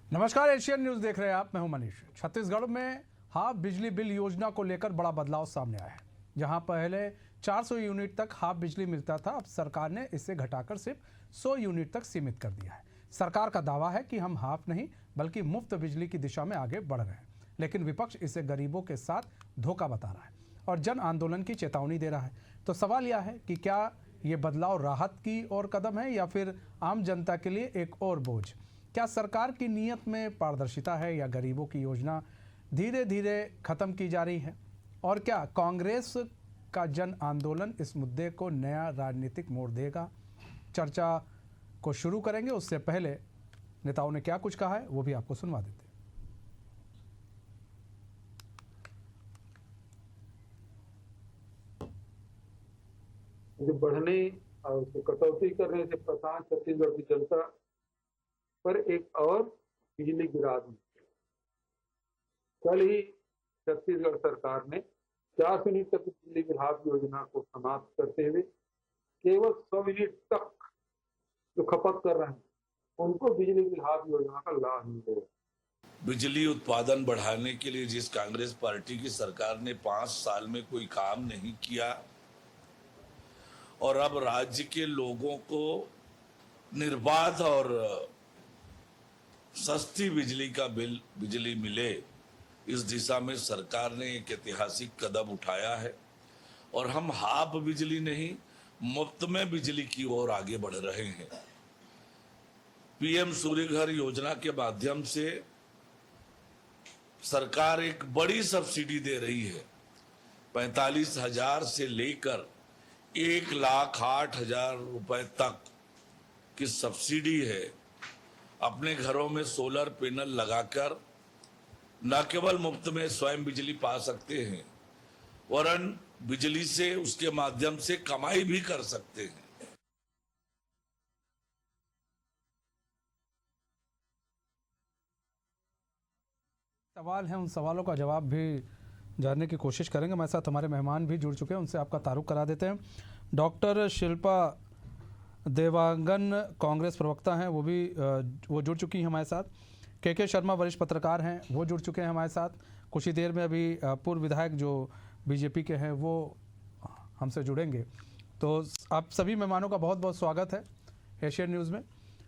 नमस्कार, Asian news देख रहे हैं आप। मैं हूं मनीष। छत्तीसगढ़ में हाफ बिजली बिल योजना को लेकर बड़ा बदलाव सामने आया है। जहां पहले 400 यूनिट तक हाफ बिजली मिलता था, अब सरकार ने इसे घटाकर सिर्फ 100 यूनिट तक सीमित कर दिया है। सरकार का दावा है कि हम हाफ नहीं बल्कि मुफ्त बिजली की दिशा में आगे बढ़ रहे हैं, लेकिन विपक्ष इसे गरीबों के साथ धोखा बता रहा है और जन आंदोलन की चेतावनी दे रहा है। तो सवाल यह है कि क्या ये बदलाव राहत की ओर कदम है या फिर आम जनता के लिए एक और बोझ? क्या सरकार की नीयत में पारदर्शिता है या गरीबों की योजना धीरे धीरे खत्म की जा रही है? और क्या कांग्रेस का जन आंदोलन इस मुद्दे को नया राजनीतिक मोड़ देगा? चर्चा को शुरू करेंगे, उससे पहले नेताओं ने क्या कुछ कहा है वो भी आपको सुनवा देते हैं। बढ़ने और कटौती करने से प्रधान छत्तीसगढ़ की जनता पर एक और बिजली गिरा दी। कल ही छत्तीसगढ़ सरकार ने 400 यूनिट तक बिजली बिल हाफ योजना को समाप्त करते हुए केवल 100 यूनिट तक जो खपत कर रहे हैं उनको बिजली बिल हाफ योजना का लाभ मिलेगा। बिजली उत्पादन बढ़ाने के लिए जिस कांग्रेस पार्टी की सरकार ने 5 साल में कोई काम नहीं किया और अब राज्य के लोगों को निर्बाध और सस्ती बिजली मिले, इस दिशा में सरकार ने एक ऐतिहासिक कदम उठाया है और हम हाफ बिजली नहीं मुफ्त में बिजली की ओर आगे बढ़ रहे हैं। पीएम सूर्य घर योजना के माध्यम से सरकार एक बड़ी सब्सिडी दे रही है। 45,000 से लेकर 1,08,000 रुपए तक की सब्सिडी है। अपने घरों में सोलर पैनल लगाकर न केवल मुफ्त में स्वयं बिजली पा सकते हैं, वरन बिजली से उसके माध्यम से कमाई भी कर सकते हैं। सवाल हैं, उन सवालों का जवाब भी जानने की कोशिश करेंगे। हमारे साथ हमारे मेहमान भी जुड़ चुके हैं, उनसे आपका तारुफ करा देते हैं। डॉक्टर शिल्पा देवांगन कांग्रेस प्रवक्ता हैं, वो जुड़ चुकी हैं हमारे साथ। के शर्मा वरिष्ठ पत्रकार हैं, वो जुड़ चुके हैं हमारे साथ। कुछ ही देर में अभी पूर्व विधायक जो बीजेपी के हैं वो हमसे जुड़ेंगे। तो आप सभी मेहमानों का बहुत बहुत स्वागत है एशियन न्यूज़ में।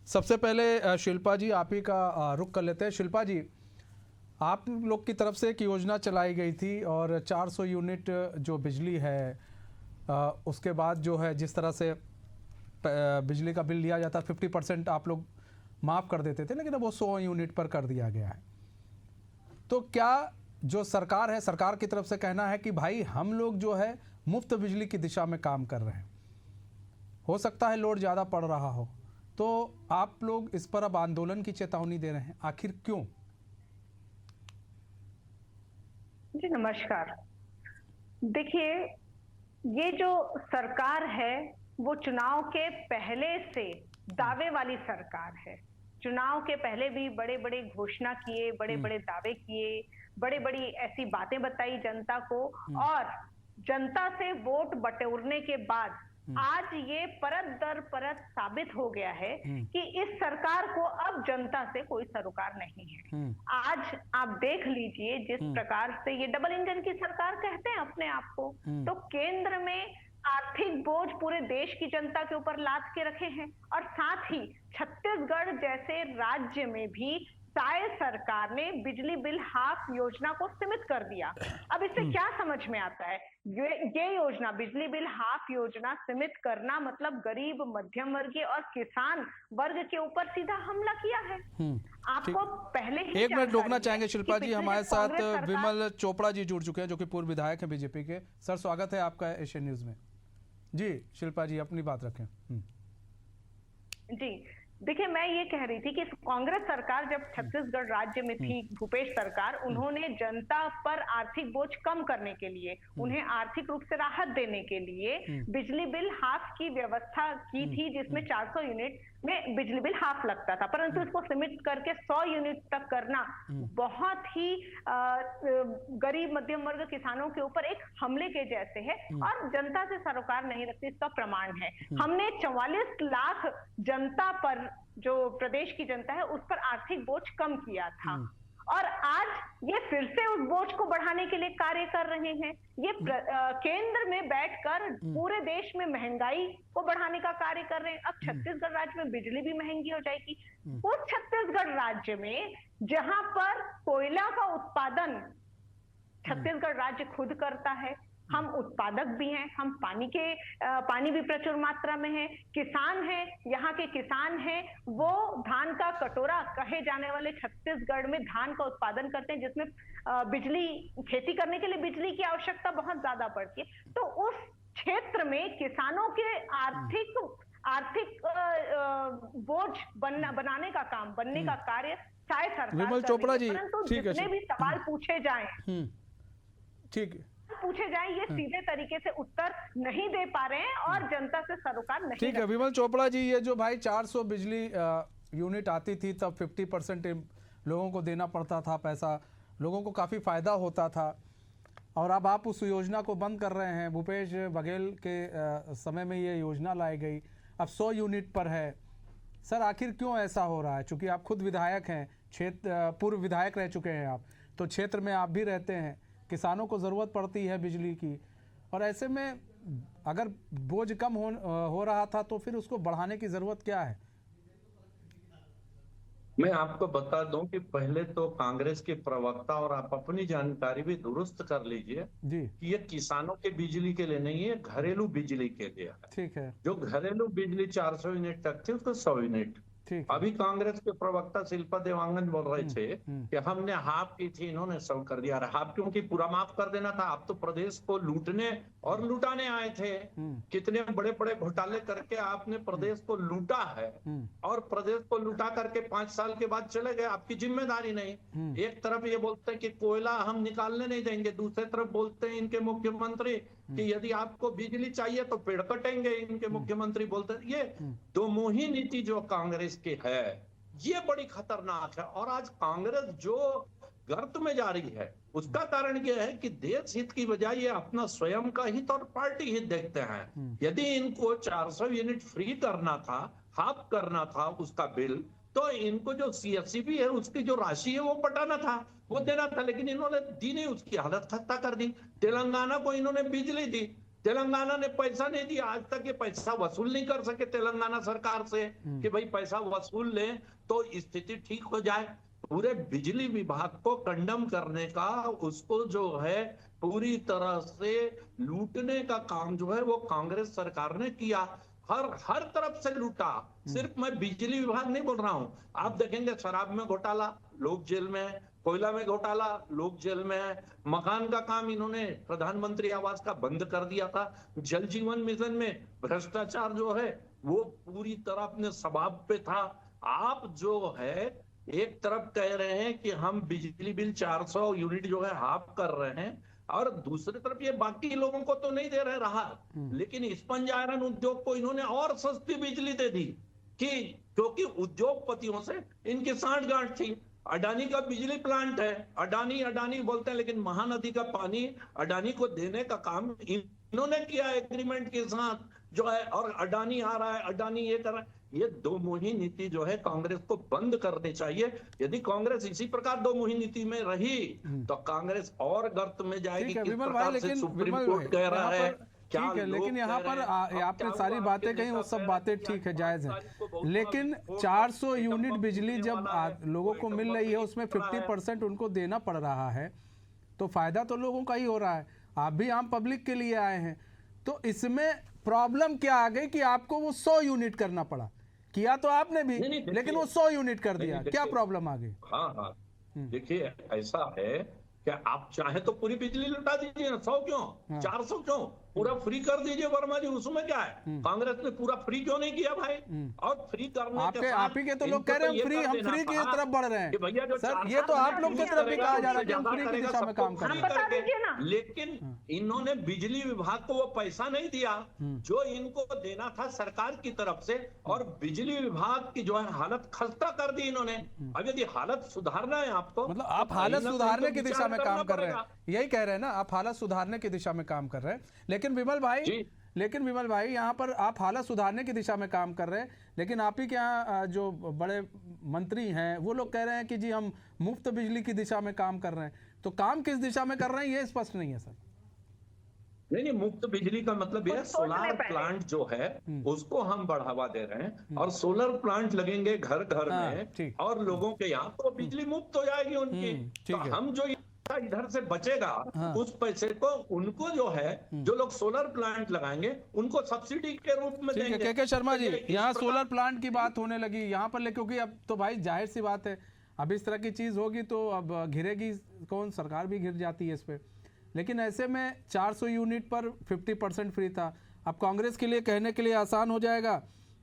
सबसे पहले शिल्पा जी, आप ही का रुख कर लेते हैं। शिल्पा जी, आप लोग की तरफ से एक योजना चलाई गई थी और 400 यूनिट जो बिजली है उसके बाद जो है जिस तरह से बिजली का बिल लिया जाता 50% आप लोग माफ़ कर देते थे, लेकिन अब वो 100 यूनिट पर कर दिया गया है। तो क्या जो सरकार है, सरकार की तरफ से कहना है कि भाई हम लोग जो है मुफ्त बिजली की दिशा में काम कर रहे हैं, हो सकता है लोड ज़्यादा पड़ रहा हो, तो आप लोग इस पर अब आंदोलन की चेतावनी दे रहे हैं, आखिर क्यों? जी नमस्कार। देखिए, ये जो सरकार है वो चुनाव के पहले से दावे वाली सरकार है। चुनाव के पहले भी बड़े बड़े घोषणा किए, बड़े बड़े दावे किए, बड़े बड़ी ऐसी बातें बताई जनता को, और जनता से वोट बटोरने के बाद आज ये परत दर परत साबित हो गया है कि इस सरकार को अब जनता से कोई सरोकार नहीं है। आज आप देख लीजिए जिस प्रकार से ये डबल इंजन की सरकार कहते हैं अपने आप को, तो केंद्र में आर्थिक बोझ पूरे देश की जनता के ऊपर लाद के रखे हैं और साथ ही छत्तीसगढ़ जैसे राज्य में भी साय सरकार ने बिजली बिल हाफ योजना को सीमित कर दिया। अब इससे क्या समझ में आता है? ये योजना, बिजली बिल हाफ योजना सीमित करना मतलब गरीब, मध्यम वर्गीय और किसान वर्ग के ऊपर सीधा हमला किया है। आपको पहले ही एक मिनट रोकना चाहेंगे शिल्पा जी। हमारे साथ विमल चोपड़ा जी जुड़ चुके हैं जो कि पूर्व विधायक हैं बीजेपी के। सर, स्वागत है आपका एशियन न्यूज में। जी शिल्पा जी, अपनी बात रखें। जी देखिए, मैं ये कह रही थी कि कांग्रेस सरकार जब छत्तीसगढ़ राज्य में थी, भूपेश सरकार, उन्होंने जनता पर आर्थिक बोझ कम करने के लिए, उन्हें आर्थिक रूप से राहत देने के लिए बिजली बिल हाफ की व्यवस्था की थी, जिसमें 400 यूनिट में बिजली बिल हाफ लगता था, परंतु इसको सीमित करके 100 यूनिट तक करना बहुत ही गरीब मध्यम वर्ग किसानों के ऊपर एक हमले के जैसे है और जनता से सरोकार नहीं रखती, इसका प्रमाण है। हमने 44 लाख जनता पर, जो प्रदेश की जनता है उस पर आर्थिक बोझ कम किया था और आज ये फिर से उस बोझ को बढ़ाने के लिए कार्य कर रहे हैं। ये केंद्र में बैठकर पूरे देश में महंगाई को बढ़ाने का कार्य कर रहे हैं। अब छत्तीसगढ़ राज्य में बिजली भी महंगी हो जाएगी। उस छत्तीसगढ़ राज्य में जहां पर कोयला का उत्पादन छत्तीसगढ़ राज्य खुद करता है, हम उत्पादक भी हैं, हम पानी भी प्रचुर मात्रा में है, किसान हैं, यहाँ के किसान हैं, वो धान का कटोरा कहे जाने वाले छत्तीसगढ़ में धान का उत्पादन करते हैं, जिसमें बिजली, खेती करने के लिए बिजली की आवश्यकता बहुत ज्यादा पड़ती है। तो उस क्षेत्र में किसानों के आर्थिक बोझ बनाने का काम, बनने का कार्य शायद सरकार विमल चोपड़ा जी, परंतु ठीक है, जितने भी सवाल पूछे जाएं, ठीक है, पूछे जाएं, ये सीधे तरीके से उत्तर नहीं दे पा रहे हैं और जनता से सरोकार नहीं। ठीक है विमल चोपड़ा जी, ये जो भाई 400 बिजली यूनिट आती थी तब 50% लोगों को देना पड़ता था पैसा, लोगों को काफ़ी फायदा होता था और अब आप उस योजना को बंद कर रहे हैं। भूपेश बघेल के समय में ये योजना लाई गई, अब 100 यूनिट पर है। सर आखिर क्यों ऐसा हो रहा है? चूँकि आप खुद विधायक हैं, पूर्व विधायक रह चुके हैं आप, तो क्षेत्र में आप भी रहते हैं, किसानों को ज़रूरत पड़ती है बिजली की, और ऐसे में अगर बोझ कम हो रहा था तो फिर उसको बढ़ाने की ज़रूरत क्या है? मैं आपको बता दूं कि पहले तो कांग्रेस के प्रवक्ता, और आप अपनी जानकारी भी दुरुस्त कर लीजिए जी, कि ये किसानों के बिजली के लिए नहीं है, घरेलू बिजली के लिए है। ठीक है, जो घरेलू बिजली 400 यूनिट तक थी उसको 100 यूनिट। ठीक, अभी कांग्रेस के प्रवक्ता शिल्पा देवांगन बोल रहे थे कि हमने हाफ की थी, इन्होंने सब कर दिया। हाफ क्योंकि पूरा माफ कर देना था। आप तो प्रदेश को लूटने और लुटाने आए थे। कितने बड़े बड़े घोटाले करके आपने प्रदेश को लूटा है और प्रदेश को लुटा करके 5 साल के बाद चले गए। आपकी जिम्मेदारी नहीं। एक तरफ ये बोलते हैं कि कोयला हम निकालने नहीं देंगे, दूसरी तरफ बोलते हैं इनके मुख्यमंत्री कि यदि आपको बिजली चाहिए तो पेड़ कटेंगे। इनके मुख्यमंत्री बोलते हैं। ये दो मुही नीति जो कांग्रेस की है ये बड़ी खतरनाक है। और आज कांग्रेस जो गर्त में जा रही है उसका कारण यह है कि देश हित की बजाय ये अपना स्वयं का हित और पार्टी हित देखते हैं। यदि इनको 400 यूनिट फ्री करना था, हाफ करना था उसका बिल, तो इनको जो सीएससीबी है उसकी जो राशि है वो पटाना था, वो देना था, लेकिन इन्होंने दी नहीं। उसकी हालत खस्ता कर दी। तेलंगाना को इन्होंने बिजली दी, तेलंगाना ने पैसा नहीं दिया। आज तक ये पैसा वसूल नहीं कर सके तेलंगाना सरकार से कि भाई पैसा वसूल ले तो स्थिति ठीक हो जाए। पूरे बिजली विभाग को कंडम करने का, उसको जो है पूरी तरह से लूटने का काम जो है वो कांग्रेस सरकार ने किया। हर तरफ से लूटा। सिर्फ मैं बिजली विभाग नहीं बोल रहा हूं। आप देखेंगे शराब में घोटाला, लोग जेल में है, कोयला में घोटाला, लोग जेल में है, मकान का काम इन्होंने प्रधानमंत्री आवास का बंद कर दिया था, जल जीवन मिशन में भ्रष्टाचार जो है वो पूरी तरह अपने स्वभाव पे था। आप जो है एक तरफ कह रहे हैं कि हम बिजली बिल 400 यूनिट जो है हाफ कर रहे हैं और दूसरी तरफ ये बाकी लोगों को तो नहीं दे रहे राहत, लेकिन स्पंज आयरन उद्योग को इन्होंने और सस्ती बिजली दे दी कि क्योंकि उद्योगपतियों से इनकी सांठगांठ थी। अडानी का बिजली प्लांट है, अडानी बोलते हैं, लेकिन महानदी का पानी अडानी को देने का काम इन्होंने किया एग्रीमेंट के साथ जो है। और अडानी आ रहा है, अडानी ये कर रहा है। ये दो मुही नीति जो है कांग्रेस को बंद करनी चाहिए। यदि कांग्रेस इसी प्रकार दो मुही नीति में रही तो कांग्रेस और गर्त में जाएगी। किस प्रकार से सुप्रीम कोर्ट कह रहा है, ठीक है, लेकिन यहाँ पर आपने सारी बातें कही, वो सब बातें ठीक है, जायज है, लेकिन 400 यूनिट बिजली जब लोगों को मिल रही है उसमें 50% उनको देना पड़ रहा है तो फायदा तो लोगों का ही हो रहा है। आप भी आम पब्लिक के लिए आए हैं, तो इसमें प्रॉब्लम क्या आ गई कि आपको वो 100 यूनिट करना पड़ा? किया तो आपने भी, लेकिन वो 100 यूनिट कर दिया, क्या प्रॉब्लम आ गई? हाँ, देखिए ऐसा है कि आप चाहे तो पूरी बिजली लुटा दीजिए, 100 क्यों, 400 क्यों? पूरा फ्री कर दीजिए वर्मा जी, उसमें क्या है? कांग्रेस ने पूरा फ्री क्यों नहीं किया भाई? और फ्री करने के साथ आप ही के तो लोग कह रहे हैं फ्री, हम फ्री की तरफ बढ़ रहे हैं। भैया जो सर ये तो आप लोग की तरफ भी कहा जा रहा है कि हम फ्री की दिशा में काम कर रहे बता दीजिए ना। हैं, लेकिन इन्होंने बिजली विभाग को वो पैसा नहीं दिया जो इनको देना था सरकार की तरफ से, और बिजली विभाग की जो है हालत खस्ता कर दी इन्होंने। अब यदि हालत सुधारना है आपको, मतलब आप हालत सुधारने की दिशा में काम कर रहे हैं, यही कह रहे हैं ना, आप हालत सुधारने की दिशा में काम कर रहे हैं। लेकिन विमल भाई यहाँ पर आप हालत सुधारने की दिशा में काम कर रहे हैं, लेकिन आप ही के यहाँ जो बड़े मंत्री हैं वो लोग कह रहे हैं कि जी हम मुफ्त बिजली की दिशा में काम कर रहे हैं। तो काम किस दिशा में कर रहे हैं ये स्पष्ट नहीं है सर। नहीं, मुफ्त बिजली का मतलब यह सोलर प्लांट जो है उसको हम बढ़ावा दे रहे हैं, और सोलर प्लांट लगेंगे घर घर में और लोगों के यहाँ, तो बिजली मुफ्त हो जाएगी उनकी। तो हम जो इधर से बचेगा उस पैसे को उनको जो है, जो लोग सोलर प्लांट लगाएंगे उनको सब्सिडी के रूप में देंगे। के शर्मा जी, यहाँ सोलर प्लांट की बात होने लगी यहाँ पर, क्योंकि अब तो भाई जाहिर सी बात है, अब इस तरह की चीज होगी तो अब घिरेगी कौन, सरकार भी घिर जाती है इस पे। लेकिन ऐसे में 400 यूनिट पर 50% फ्री था। अब कांग्रेस के लिए कहने के लिए आसान हो जाएगा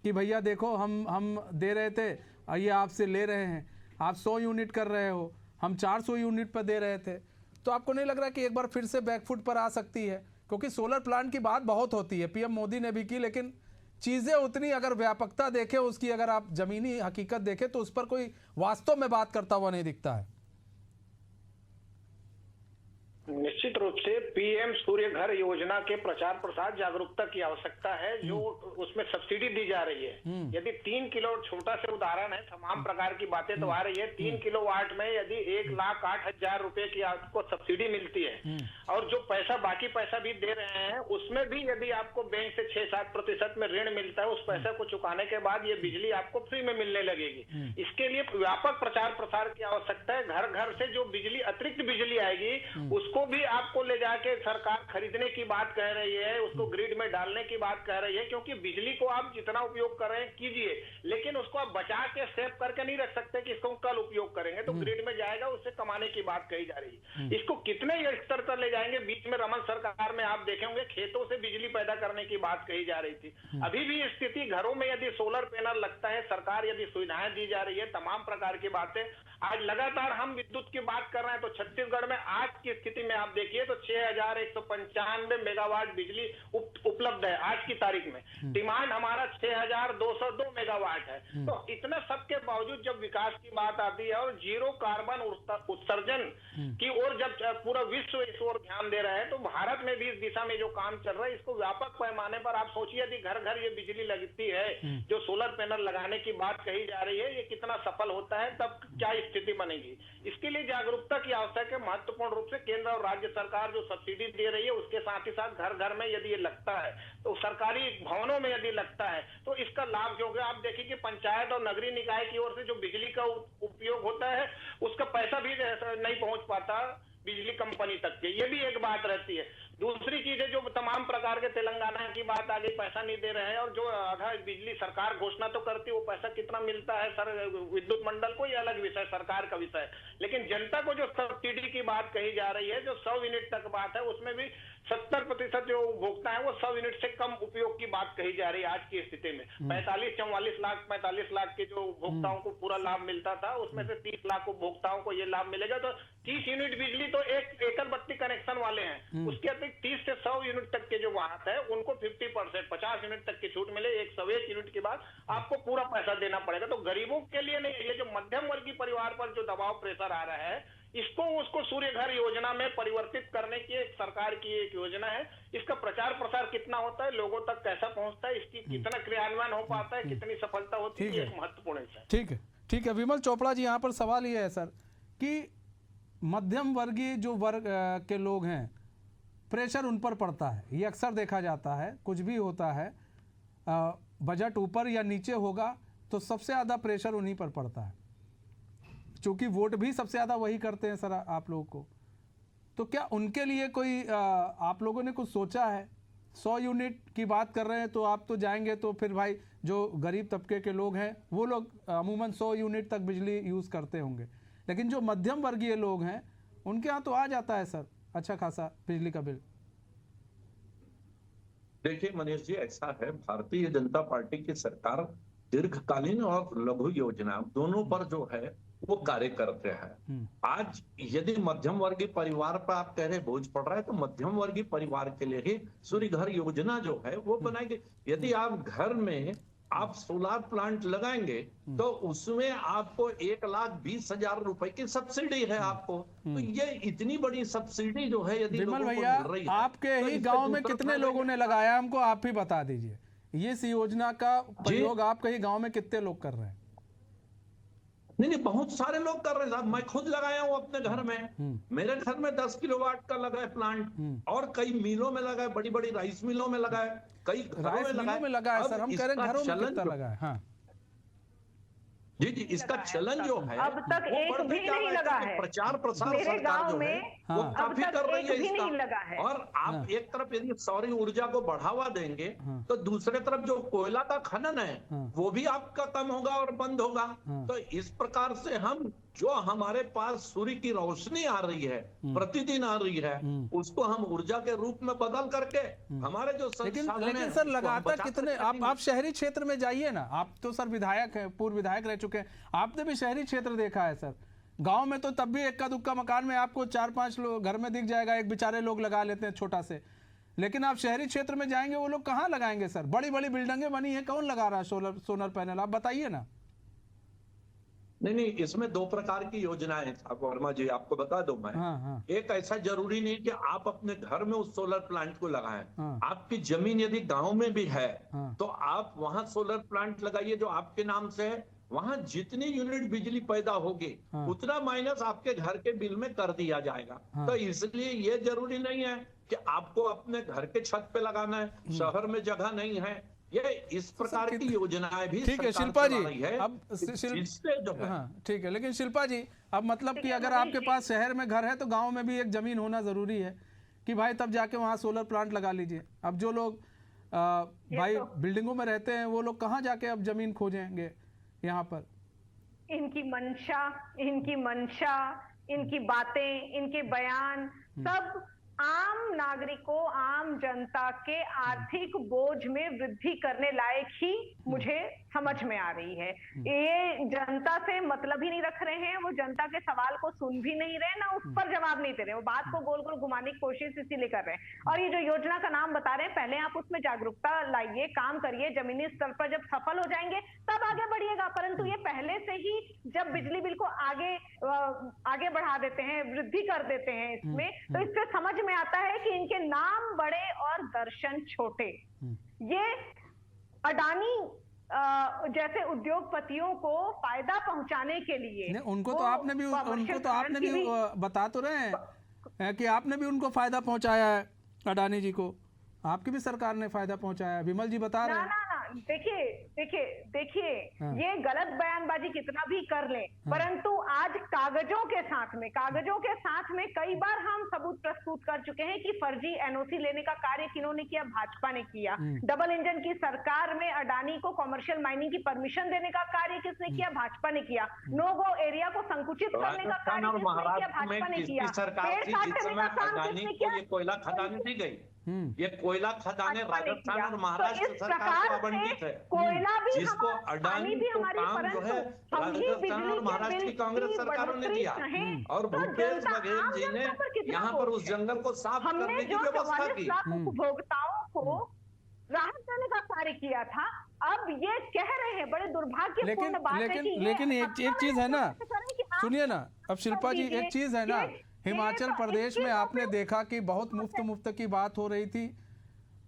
कि भैया देखो हम दे रहे थे, ये आपसे ले रहे हैं, आप 100 यूनिट कर रहे हो, हम 400 यूनिट पर दे रहे थे। तो आपको नहीं लग रहा कि एक बार फिर से बैकफुट पर आ सकती है? क्योंकि सोलर प्लांट की बात बहुत होती है, पीएम मोदी ने भी की, लेकिन चीज़ें उतनी अगर व्यापकता देखें उसकी, अगर आप जमीनी हकीकत देखें तो उस पर कोई वास्तव में बात करता हुआ नहीं दिखता है। निश्चित रूप से पीएम सूर्य घर योजना के प्रचार प्रसार जागरूकता की आवश्यकता है, जो उसमें सब्सिडी दी जा रही है। यदि 3 किलो, छोटा से उदाहरण है, तमाम प्रकार की बातें तो आ रही है, 3 किलोवाट में यदि 1,08,000 रुपए की आपको सब्सिडी मिलती है, और जो पैसा बाकी पैसा भी दे रहे हैं उसमें भी यदि आपको बैंक से 6-7% में ऋण मिलता है, उस पैसे को चुकाने के बाद ये बिजली आपको फ्री में मिलने लगेगी। इसके लिए व्यापक प्रचार प्रसार की आवश्यकता है। घर घर से जो बिजली, अतिरिक्त बिजली आएगी उसको भी आपको ले जाके सरकार खरीदने की बात कह रही है, उसको ग्रिड में डालने की बात कह रही है, क्योंकि बिजली को आप जितना उपयोग कर रहे हैं कीजिए, लेकिन उसको आप बचा के सेव करके नहीं रख सकते कि इसको कल उपयोग करेंगे, तो ग्रिड में जाएगा, उससे कमाने की बात कही जा रही है। इसको कितने स्तर तक ले जाएंगे? बीच में रमन सरकार में आप देखेंगे खेतों से बिजली पैदा करने की बात कही जा रही थी। अभी भी स्थिति, घरों में यदि सोलर पैनल लगता है, सरकार यदि सुविधाएं दी जा रही है, तमाम प्रकार की बातें, आज लगातार हम विद्युत की बात कर रहे हैं, तो छत्तीसगढ़ में आज की स्थिति में आप देखिए तो 6,195 मेगावाट बिजली उपलब्ध है आज की तारीख में। डिमांड हमारा 6,202 मेगावाट है। तो इतना सबके बावजूद जब विकास की बात आती है और जीरो कार्बन उत्सर्जन की ओर जब पूरा विश्व इस ओर ध्यान दे रहा है, तो भारत में भी इस दिशा में जो काम चल रहा है, इसको व्यापक पैमाने पर आप सोचिए, यदि घर घर ये बिजली लगती है, जो सोलर पैनल लगाने की बात कही जा रही है, ये कितना सफल होता है, तब क्या स्थिति बनेगी। इसके लिए जागरूकता की आवश्यकता है। महत्वपूर्ण रूप से केंद्र और राज्य सरकार जो सब्सिडी दे रही है, उसके साथ ही साथ घर घर में यदि ये लगता है, तो सरकारी भवनों में यदि लगता है, तो इसका लाभ जो है, आप देखिए कि पंचायत और नगरीय निकाय की ओर से जो बिजली का उपयोग होता है, उसका पैसा भी नहीं पहुंच पाता बिजली कंपनी तक के। ये भी एक बात रहती है। दूसरी चीज है, जो तमाम प्रकार के तेलंगाना की बात आ गई, पैसा नहीं दे रहे हैं, और जो आधा बिजली सरकार घोषणा तो करती है, वो पैसा कितना मिलता है सर विद्युत मंडल को, ये अलग विषय, सरकार का विषय। लेकिन जनता को जो सब्सिडी की बात कही जा रही है, जो 100 यूनिट तक बात है, उसमें भी 70% जो उपभोक्ता है वो 100 यूनिट से कम उपयोग की बात कही जा रही है आज की स्थिति में। 45 लाख के जो उपभोक्ताओं को पूरा लाभ मिलता था, उसमें से 30 लाख उपभोक्ताओं को ये लाभ मिलेगा। तो 30 यूनिट बिजली तो एक एकल बत्ती कनेक्शन वाले हैं, उसके अतिरिक्त 30 से 100 यूनिट तक के जो वाहक है उनको 50%, 50 यूनिट तक की छूट मिले। 101 यूनिट के बाद आपको पूरा पैसा देना पड़ेगा। तो गरीबों के लिए नहीं, ये जो मध्यम वर्गीय परिवार पर जो दबाव प्रेशर आ रहा है, उसको सूर्य घर योजना में परिवर्तित करने की एक सरकार की एक योजना है। इसका प्रचार प्रसार कितना होता है, लोगों तक कैसा पहुंचता है, इसकी कितना क्रियान्वयन हो पाता है, कितनी सफलता होती है, एक महत्वपूर्ण है। ठीक है विमल चोपड़ा जी, यहाँ पर सवाल ये है सर कि मध्यम वर्गीय जो वर्ग के लोग हैं, प्रेशर उन पर पड़ता है, ये अक्सर देखा जाता है। कुछ भी होता है, बजट ऊपर या नीचे होगा तो सबसे ज़्यादा प्रेशर उन्हीं पर पड़ता है, क्योंकि वोट भी सबसे ज़्यादा वही करते हैं सर आप लोगों को। तो क्या उनके लिए कोई आप लोगों ने कुछ सोचा है? 100 यूनिट की बात कर रहे हैं तो आप तो जाएंगे, तो फिर भाई जो गरीब तबके के लोग हैं वो लोग अमूमन 100 यूनिट तक बिजली यूज़ करते होंगे, लेकिन जो मध्यम वर्गीय लोग हैं उनके यहाँ तो आ जाता है सर अच्छा खासा बिजली का बिल। देखिए मनीष जी, ऐसा है, भारतीय जनता पार्टी की सरकार दीर्घकालीन और लघु योजना दोनों पर जो है वो कार्य करते हैं। आज यदि मध्यम वर्गीय परिवार पर आप कह रहे बोझ पड़ रहा है, तो मध्यम वर्गीय परिवार के लिए ही सूर्य घर योजना जो है वो बनाई गई। यदि आप घर में आप सोलार प्लांट लगाएंगे तो उसमें आपको 1,20,000 रुपए की सब्सिडी है आपको। तो ये इतनी बड़ी सब्सिडी जो है यदि विमल लोगों को भैया, मिल रही है, आपके तो ही इससे गांव में दूसरा कितने फायदा लोगों ने लगाया, हमको आप ही बता दीजिए। ये इस योजना का प्रयोग आपके ही गांव में कितने लोग कर रहे हैं? नहीं, बहुत सारे लोग कर रहे हैं साहब। मैं खुद लगाया हूँ अपने घर में। मेरे घर में 10 किलोवाट का लगा है प्लांट, और कई मिलों में लगा है, बड़ी बड़ी राइस मिलों में लगा है, कई घरों राइस मिलों में लगा है। सर, हम कह रहे हैं घरों में कितना लगा है? हाँ जी, इसका चलन जो है अब तक वो एक बढ़ते भी जा नहीं रहा है, लगा क्योंकि है। प्रचार प्रसार मेरे सरकार गांव जो है में वो हाँ। काफी अब तक कर रही है एक भी नहीं इसका। लगा है। और आप एक तरफ यदि सौर ऊर्जा को बढ़ावा देंगे तो दूसरे तरफ जो कोयला का खनन है वो भी आपका कम होगा और बंद होगा। तो इस प्रकार से हम जो हमारे पास सूर्य की रोशनी आ रही है, प्रतिदिन आ रही है, उसको हम ऊर्जा के रूप में बदल करके हमारे जो संसाधन लेकिन हैं, सर उसको हम लगातार बचा कितने सकते हैं। आप शहरी क्षेत्र में जाइए ना। आप तो सर विधायक हैं, पूर्व विधायक रह चुके हैं, आपने भी शहरी क्षेत्र देखा है सर। गांव में तो तब भी इक्का दुक्का मकान में आपको 4-5 लोग घर में दिख जाएगा, एक बेचारे लोग लगा लेते हैं छोटा से। लेकिन आप शहरी क्षेत्र में जाएंगे, वो लोग कहाँ लगाएंगे सर? बड़ी बड़ी बिल्डिंगें बनी है, कौन लगा रहा है सोलर पैनल? आप बताइए ना। नहीं, इसमें 2 प्रकार की योजनाएं हैं साहब वर्मा जी, आपको बता दूं मैं। हाँ। एक ऐसा जरूरी नहीं कि आप अपने घर में उस सोलर प्लांट को लगाएं। हाँ। आपकी जमीन यदि गांव में भी है हाँ। तो आप वहां सोलर प्लांट लगाइए जो आपके नाम से है। वहां जितनी यूनिट बिजली पैदा होगी उतना माइनस आपके घर के बिल में कर दिया जाएगा। तो इसलिए ये जरूरी नहीं है कि आपको अपने घर के छत पे लगाना है, शहर में जगह नहीं है। ये इस प्रकार की योजनाएं भी ठीक है सरकार शिल्पा चला जी, रही है। अब जिससे जो है हाँ ठीक है, लेकिन शिल्पा जी अब मतलब कि अगर आपके पास शहर में घर है तो गांव में भी एक जमीन होना जरूरी है कि भाई तब जाके वहाँ सोलर प्लांट लगा लीजिए। अब जो लोग भाई बिल्डिंगों में रहते हैं वो लोग कहाँ जाके अब जमीन खोजेंगे? यहाँ पर इनकी मंशा, इनकी बातें, इनके बयान सब आम नागरिकों, आम जनता के आर्थिक बोझ में वृद्धि करने लायक ही मुझे समझ में आ रही है। ये जनता से मतलब ही नहीं रख रहे हैं, वो जनता के सवाल को सुन भी नहीं रहे, ना उस पर जवाब नहीं दे रहे, वो बात को गोल गोल घुमाने की कोशिश इसीलिए कर रहे हैं। और ये जो योजना का नाम बता रहे हैं, पहले आप उसमें जागरूकता लाइए, काम करिए, जमीनी स्तर पर जब सफल हो जाएंगे तब आगे बढ़िएगा। परंतु ये पहले से ही जब बिजली बिल को आगे बढ़ा देते हैं, वृद्धि कर देते हैं इसमें, तो इससे समझ में आता है कि इनके नाम बड़े और दर्शन छोटे। ये अडानी जैसे उद्योगपतियों को फायदा पहुंचाने के लिए उनको तो आपने भी बता तो रहे हैं कि आपने भी उनको फायदा पहुंचाया है, अडानी जी को आपकी भी सरकार ने फायदा पहुंचाया। विमल जी बता रहे हैं ना देखिए ये गलत बयानबाजी कितना भी कर ले, परंतु आज कागजों के साथ में कई बार हम सबूत प्रस्तुत कर चुके हैं कि फर्जी एनओसी लेने का कार्य किन्होंने किया? भाजपा ने किया। डबल इंजन की सरकार में अडानी को कॉमर्शियल माइनिंग की परमिशन देने का कार्य किसने किया? भाजपा ने किया। नो गो एरिया को संकुचित करने का कार्य किसने किया? भाजपा ने किया। पेड़ काटने का काम किसने किया? कोयला खदानें दी गई, ये कोयला खदानें राजस्थान और महाराष्ट्र सरकार को आवंटित है। कोयला भी जिसको अडानी को काम जो है राजस्थान और महाराष्ट्र की कांग्रेस सरकारों ने दिया, और भूपेश बघेल जी ने यहाँ पर उस जंगल को साफ करने की व्यवस्था की। उपभोक्ताओं को राहत देने का कार्य किया था। अब ये कह रहे हैं, बड़े दुर्भाग्यपूर्ण बात है कि लेकिन एक चीज है ना, सुनिए ना, अब शिल्पा जी एक चीज है ना, हिमाचल प्रदेश में आपने देखा कि बहुत मुफ्त की बात हो रही थी,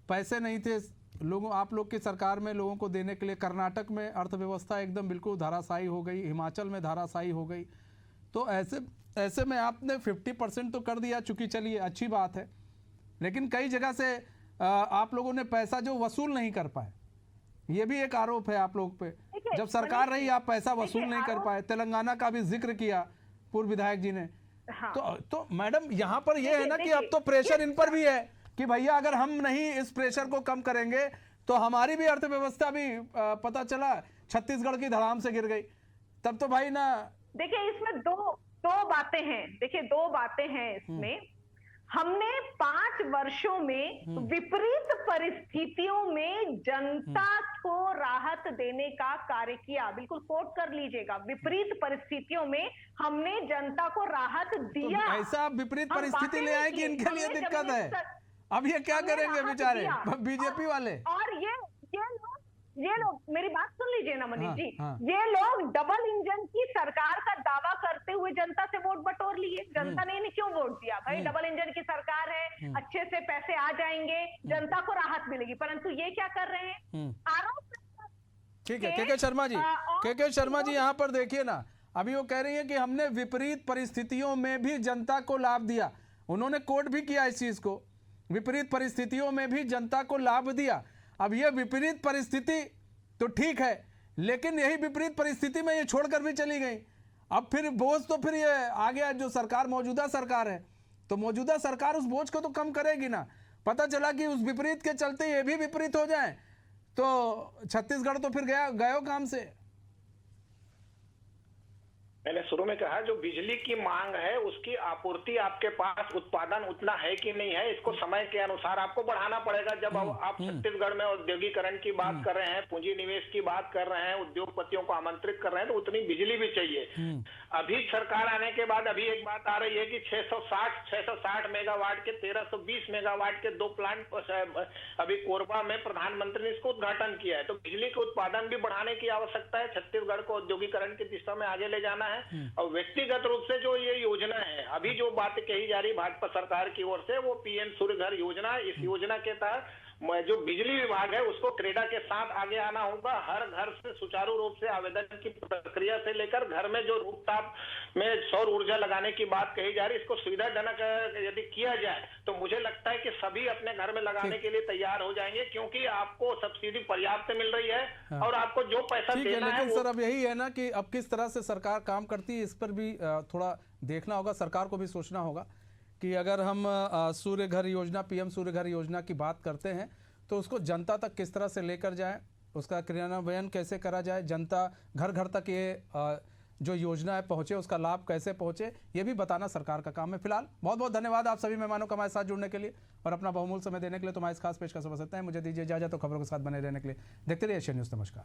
पैसे नहीं थे लोगों, आप लोग की सरकार में लोगों को देने के लिए। कर्नाटक में अर्थव्यवस्था एकदम बिल्कुल धाराशायी हो गई, हिमाचल में धाराशायी हो गई। तो ऐसे में आपने 50% तो कर दिया, चूंकि चलिए अच्छी बात है, लेकिन कई जगह से आप लोगों ने पैसा जो वसूल नहीं कर पाए, ये भी एक आरोप है आप लोग पे। जब सरकार रही आप पैसा वसूल नहीं कर पाए। तेलंगाना का भी जिक्र किया पूर्व विधायक जी ने। हाँ। तो मैडम यहाँ पर ये है ना कि अब तो प्रेशर इन पर भी है कि भैया अगर हम नहीं इस प्रेशर को कम करेंगे तो हमारी भी अर्थव्यवस्था भी पता चला छत्तीसगढ़ की धड़ाम से गिर गई, तब तो भाई ना। देखिए इसमें दो बातें हैं, इसमें हमने 5 वर्षों में विपरीत परिस्थितियों में जनता को राहत देने का कार्य किया। बिल्कुल कोट कर लीजिएगा, विपरीत परिस्थितियों में हमने जनता को राहत दिया। तो ऐसा आप विपरीत हम परिस्थिति बातें ले आए नहीं कि की, इनके लिए हमने दिक्कत है। जमीन अब ये क्या हमने करेंगे राहत बेचारे दिया। बीजेपी वाले? और ये लोग मेरी बात सुन लीजिए ना मनीष हाँ, जी, हाँ। ये लोग डबल इंजन की सरकार का दावा करते हुए जनता से वोट बटोर लिए। जनता ने इन्हें क्यों वोट दिया? भाई डबल इंजन की सरकार है, अच्छे से पैसे आ जाएंगे, जनता को राहत मिलेगी। परंतु ये क्या कर रहे हैं? आरोप। ठीक है के शर्मा जी, के शर्मा जी यहाँ पर देखिए ना, अभी वो कह रही है कि हमने विपरीत परिस्थितियों में भी जनता को लाभ दिया। उन्होंने कोट भी किया इस चीज को, विपरीत परिस्थितियों में भी जनता को लाभ दिया। अब ये विपरीत परिस्थिति तो ठीक है, लेकिन यही विपरीत परिस्थिति में ये छोड़कर भी चली गई। अब फिर बोझ तो फिर ये आ गया जो सरकार, मौजूदा सरकार है, तो मौजूदा सरकार उस बोझ को तो कम करेगी ना। पता चला कि उस विपरीत के चलते ये भी विपरीत हो जाए तो छत्तीसगढ़ तो फिर गयो काम से। मैंने शुरू में कहा जो बिजली की मांग है उसकी आपूर्ति आपके पास उत्पादन उतना है कि नहीं है, इसको समय के अनुसार आपको बढ़ाना पड़ेगा। जब आप छत्तीसगढ़ में औद्योगिकरण की बात कर रहे हैं, पूंजी निवेश की बात कर रहे हैं, उद्योगपतियों को आमंत्रित कर रहे हैं, तो उतनी बिजली भी चाहिए। अभी सरकार आने के बाद अभी एक बात आ रही है कि 660 मेगावाट के 1320 मेगावाट के 2 प्लांट अभी कोरबा में प्रधानमंत्री ने इसको उद्घाटन किया है। तो बिजली के उत्पादन भी बढ़ाने की आवश्यकता है, छत्तीसगढ़ को औद्योगिकरण की दिशा में आगे ले जाना है। और व्यक्तिगत रूप से जो ये योजना है, अभी जो बात कही जा रही भाजपा सरकार की ओर से, वो पीएम सूर्य घर योजना, इस योजना के तहत जो बिजली विभाग है उसको क्रेडा के साथ आगे आना होगा। हर घर से सुचारू रूप से आवेदन की प्रक्रिया से लेकर घर में जो रूफटॉप में सौर ऊर्जा लगाने की बात कही जा रही है, इसको सुविधाजनक यदि किया जाए तो मुझे लगता है कि सभी अपने घर में लगाने के लिए तैयार हो जाएंगे, क्योंकि आपको सब्सिडी पर्याप्त मिल रही है और आपको जो पैसा देना है। लेकिन सर अब यही है ना कि अब किस तरह से सरकार काम करती है, इस पर भी थोड़ा देखना होगा, सरकार को भी सोचना होगा कि अगर हम सूर्य घर योजना, पीएम सूर्य घर योजना की बात करते हैं तो उसको जनता तक किस तरह से लेकर जाएं, उसका क्रियान्वयन कैसे करा जाए, जनता घर घर तक ये जो योजना है पहुंचे, उसका लाभ कैसे पहुंचे, ये भी बताना सरकार का काम है। फिलहाल बहुत बहुत धन्यवाद आप सभी मेहमानों का हमारे साथ जुड़ने के लिए और अपना बहुमूल्य समय देने के लिए। तो हमारे इस खास पेशकश हो सकता है, मुझे दीजिए इजाजत, तो खबरों के साथ बने रहने के लिए देखते रहिए एशियन न्यूज़। नमस्कार।